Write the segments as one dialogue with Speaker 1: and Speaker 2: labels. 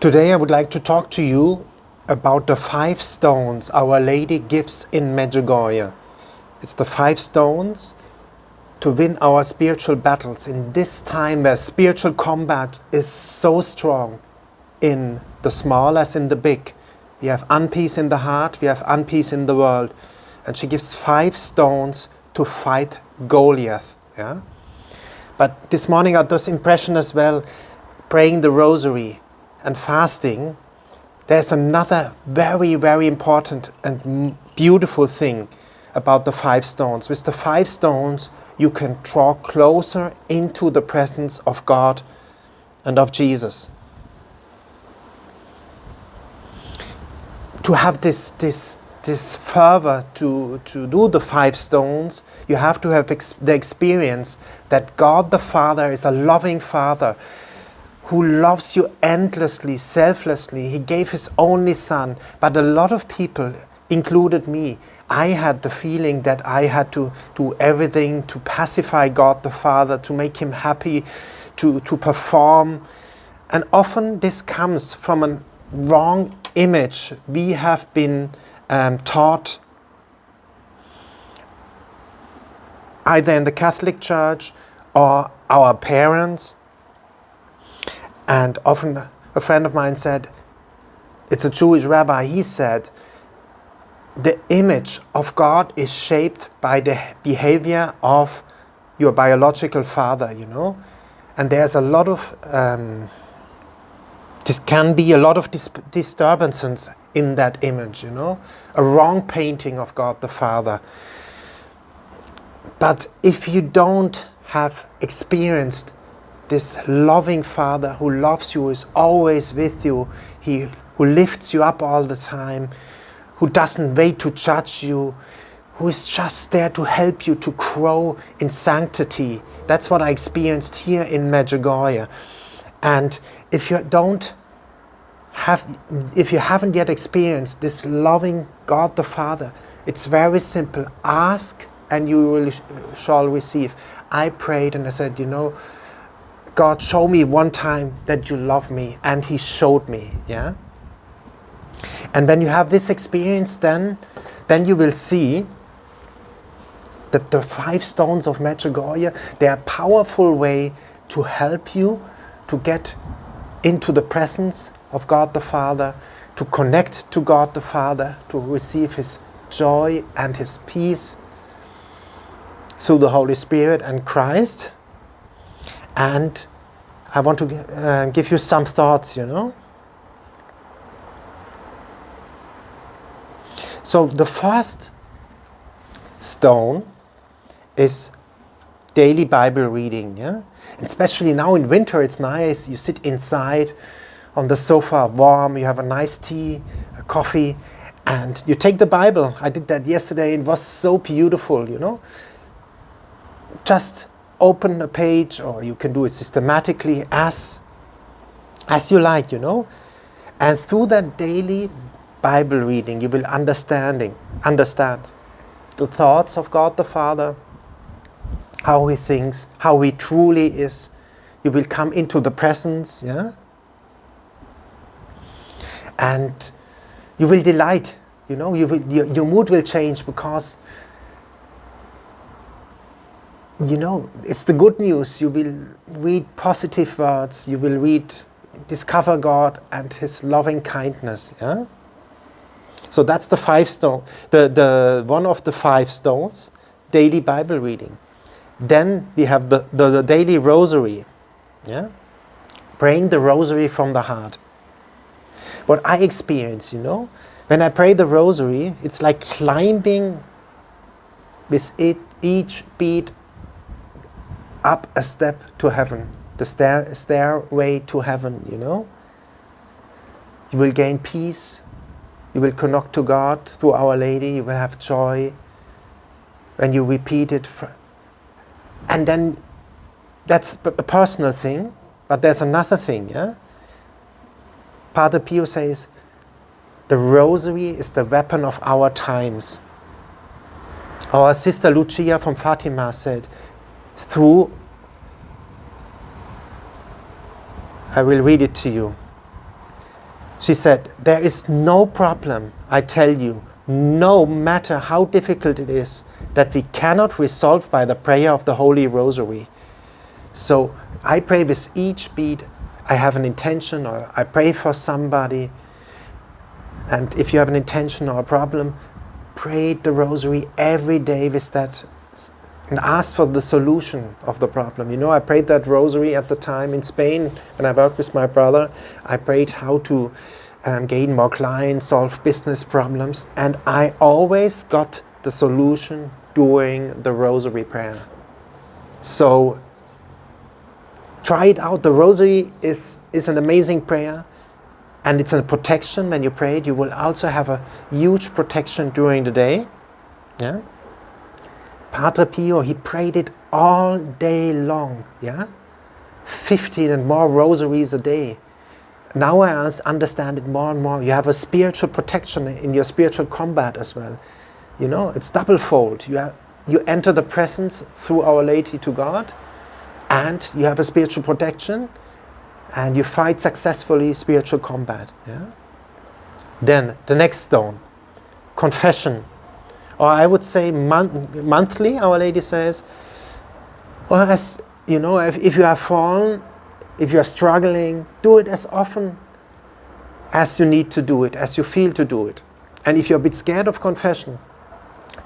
Speaker 1: Today I would like to talk to you about the 5 stones Our Lady gives in Medjugorje. It's the 5 stones to win our spiritual battles in this time where spiritual combat is so strong in the small as in the big. We have unpeace in the heart, we have unpeace in the world. And she gives 5 stones to fight Goliath. Yeah? But this morning I had this impression as well, praying the rosary and fasting. There's another very, very important and beautiful thing about the 5 stones. With the 5 stones, you can draw closer into the presence of God and of Jesus. To have this fervor to do the 5 stones, you have to have the experience that God the Father is a loving Father who loves you endlessly, selflessly. He gave His only Son. But a lot of people, included me, I had the feeling that I had to do everything to pacify God the Father, to make Him happy, to perform. And often this comes from a wrong image we have been taught either in the Catholic Church or our parents. And often a friend of mine said, it's a Jewish rabbi, he said, the image of God is shaped by the behavior of your biological father, you know. And there's a lot of, this can be a lot of disturbances in that image, you know. A wrong painting of God the Father. But if you don't have experienced this loving Father who loves you, is always with you, who lifts you up all the time, who doesn't wait to judge you, who is just there to help you to grow in sanctity. That's what I experienced here in Medjugorje. And if you haven't yet experienced this loving God the Father, it's very simple. Ask and you shall receive. I prayed and I said, you know, God, show me one time that you love me, and He showed me, yeah? And when you have this experience, then you will see that the 5 stones of Medjugorje, they are a powerful way to help you to get into the presence of God the Father, to connect to God the Father, to receive His joy and His peace through the Holy Spirit and Christ. And I want to give you some thoughts, you know. So the first stone is daily Bible reading, yeah? Especially now in winter, it's nice. You sit inside on the sofa, warm, you have a nice tea, a coffee, and you take the Bible. I did that yesterday. It was so beautiful, you know. Just open a page, or you can do it systematically as you like, you know. And through that daily Bible reading, you will understand the thoughts of God the Father, how He thinks, how He truly is. You will come into the presence, yeah. And you will delight, you know. Your mood will change because, you know, it's the good news. You will read positive words. You will discover God and His loving kindness. Yeah. So that's the 5 stone. The one of the 5 stones, daily Bible reading. Then we have the daily rosary. Yeah. Praying the rosary from the heart. What I experience, you know, when I pray the rosary, it's like climbing with each beat up a step to heaven, the stairway to heaven, you know. You will gain peace, you will connect to God through Our Lady, you will have joy when you repeat it. And then that's a personal thing, but there's another thing, yeah. Father Pio says, the rosary is the weapon of our times. Our sister Lucia from Fatima said, I will read it to you. She said, there is no problem, I tell you, no matter how difficult it is, that we cannot resolve by the prayer of the Holy Rosary. So I pray with each bead, I have an intention, or I pray for somebody. And if you have an intention or a problem, pray the Rosary every day with that and ask for the solution of the problem. You know, I prayed that Rosary at the time in Spain when I worked with my brother. I prayed how to gain more clients, solve business problems, and I always got the solution during the Rosary prayer. So try it out. The Rosary is an amazing prayer, and it's a protection when you pray it. You will also have a huge protection during the day. Yeah. Padre Pio, he prayed it all day long. Yeah, 15 and more rosaries a day. Now I understand it more and more. You have a spiritual protection in your spiritual combat as well. You know, it's double-fold. You enter the presence through Our Lady to God, and you have a spiritual protection, and you fight successfully spiritual combat. Yeah? Then the next stone, confession. Or I would say monthly, Our Lady says, or as you know, if you have fallen, if you are struggling, do it as often as you need to do it, as you feel to do it. And if you're a bit scared of confession,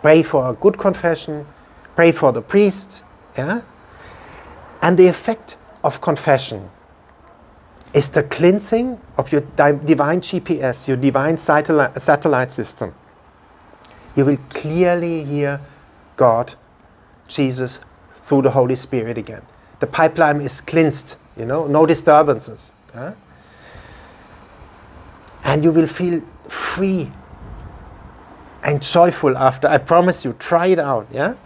Speaker 1: pray for a good confession, pray for the priest. Yeah? And the effect of confession is the cleansing of your divine GPS, your divine satellite system. You will clearly hear God, Jesus, through the Holy Spirit again. The pipeline is cleansed, you know, no disturbances. Yeah? And you will feel free and joyful after. I promise you, try it out. Yeah?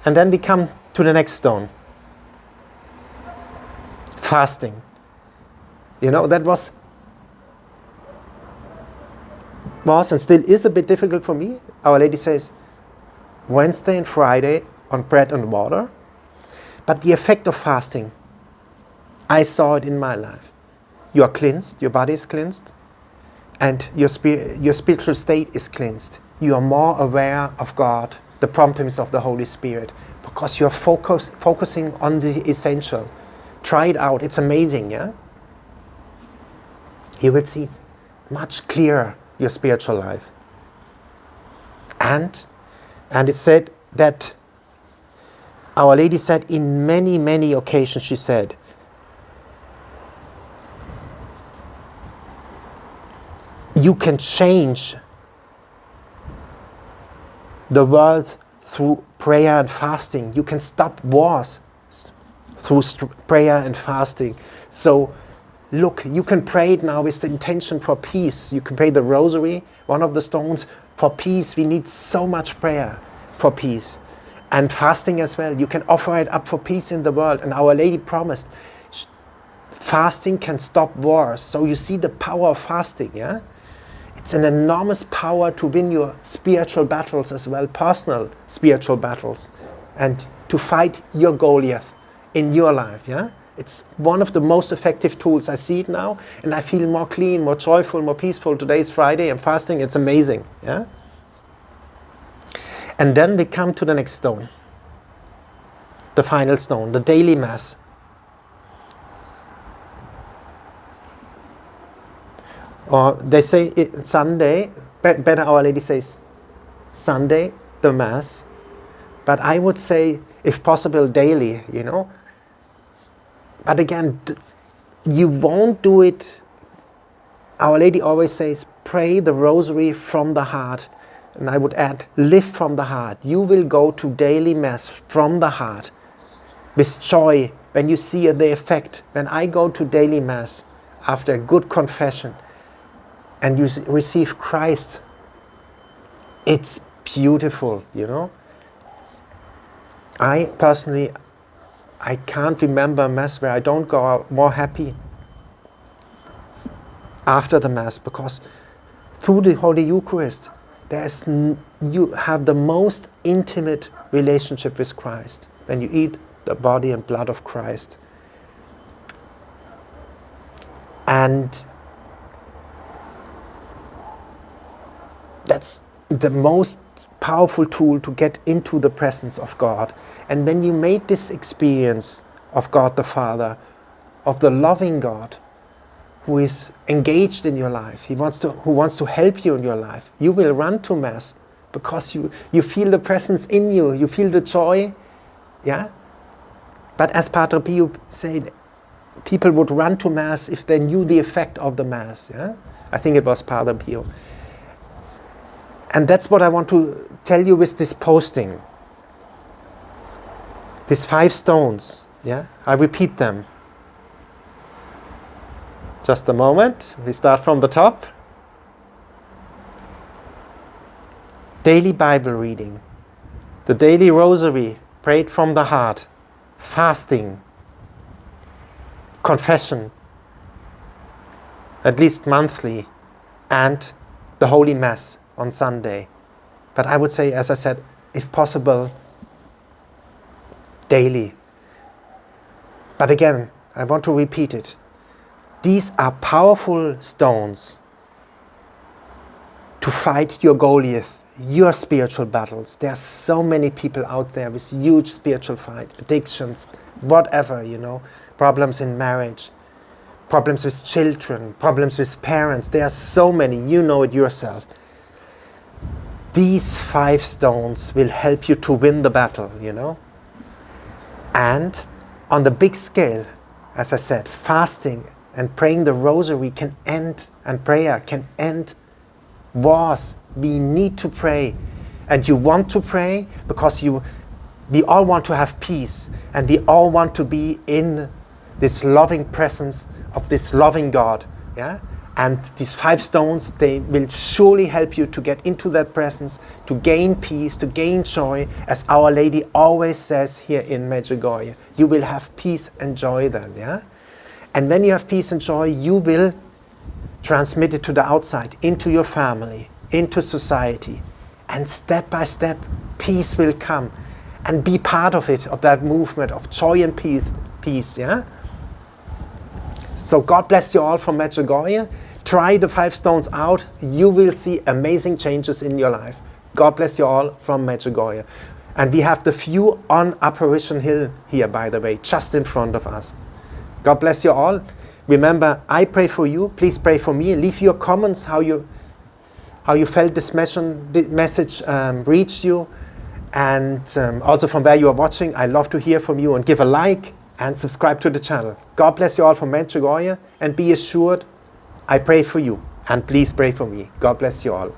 Speaker 1: And then we come to the next stone. Fasting. You know, that was and still is a bit difficult for me. Our Lady says Wednesday and Friday on bread and water. But the effect of fasting, I saw it in my life. You are cleansed, your body is cleansed, and your spiritual state is cleansed. You are more aware of God, the promptings of the Holy Spirit, because you are focusing on the essential. Try it out, it's amazing, yeah? You will see much clearer your spiritual life. And it said that Our Lady said in many, many occasions, she said, you can change the world through prayer and fasting. You can stop wars through prayer and fasting. So look, you can pray it now with the intention for peace. You can pray the Rosary, one of the stones, for peace. We need so much prayer for peace. And fasting as well. You can offer it up for peace in the world. And Our Lady promised, fasting can stop wars. So you see the power of fasting, yeah? It's an enormous power to win your spiritual battles as well, personal spiritual battles, and to fight your Goliath in your life, yeah? It's one of the most effective tools. I see it now, and I feel more clean, more joyful, more peaceful. Today is Friday, I'm fasting, it's amazing. Yeah? And then we come to the next stone, the final stone, the daily Mass. Or they say Sunday, better Our Lady says Sunday, the Mass. But I would say, if possible, daily, you know. But again, you won't do it. Our Lady always says, pray the Rosary from the heart. And I would add, live from the heart. You will go to daily Mass from the heart with joy when you see the effect. When I go to daily Mass after a good confession and you receive Christ, it's beautiful, you know. I personally, I can't remember a Mass where I don't go out more happy after the Mass, because through the Holy Eucharist, you have the most intimate relationship with Christ when you eat the body and blood of Christ. And That's the most powerful tool to get into the presence of God. And when you made this experience of God the Father, of the loving God who is engaged in your life, who wants to help you in your life, you will run to Mass because you feel the presence in you, you feel the joy. Yeah? But as Padre Pio said, people would run to Mass if they knew the effect of the Mass. Yeah? I think it was Padre Pio. And that's what I want to tell you with this posting. These 5 stones. Yeah? I repeat them. Just a moment. We start from the top. Daily Bible reading. The daily rosary prayed from the heart. Fasting. Confession. At least monthly. And the Holy Mass on Sunday. But I would say, as I said, if possible, daily. But again, I want to repeat it. These are powerful stones to fight your Goliath, your spiritual battles. There are so many people out there with huge spiritual fight, addictions, whatever, problems in marriage, problems with children, problems with parents. There are so many, you know it yourself. These 5 stones will help you to win the battle, And on the big scale, as I said, fasting and praying the rosary can end, and prayer can end wars. We need to pray. And you want to pray because we all want to have peace, and we all want to be in this loving presence of this loving God. Yeah? And these 5 stones, they will surely help you to get into that presence, to gain peace, to gain joy, as Our Lady always says here in Medjugorje. You will have peace and joy then, yeah? And when you have peace and joy, you will transmit it to the outside, into your family, into society. And step by step, peace will come. And be part of it, of that movement of joy and peace, yeah? So God bless you all from Medjugorje. Try the 5 stones out. You will see amazing changes in your life. God bless you all from Medjugorje. And we have the view on Apparition Hill here, by the way, just in front of us. God bless you all. Remember, I pray for you. Please pray for me. Leave your comments how you felt this message reached you. And also from where you are watching. I love to hear from you. And give a like and subscribe to the channel. God bless you all from Medjugorje. And be assured, I pray for you, and please pray for me. God bless you all.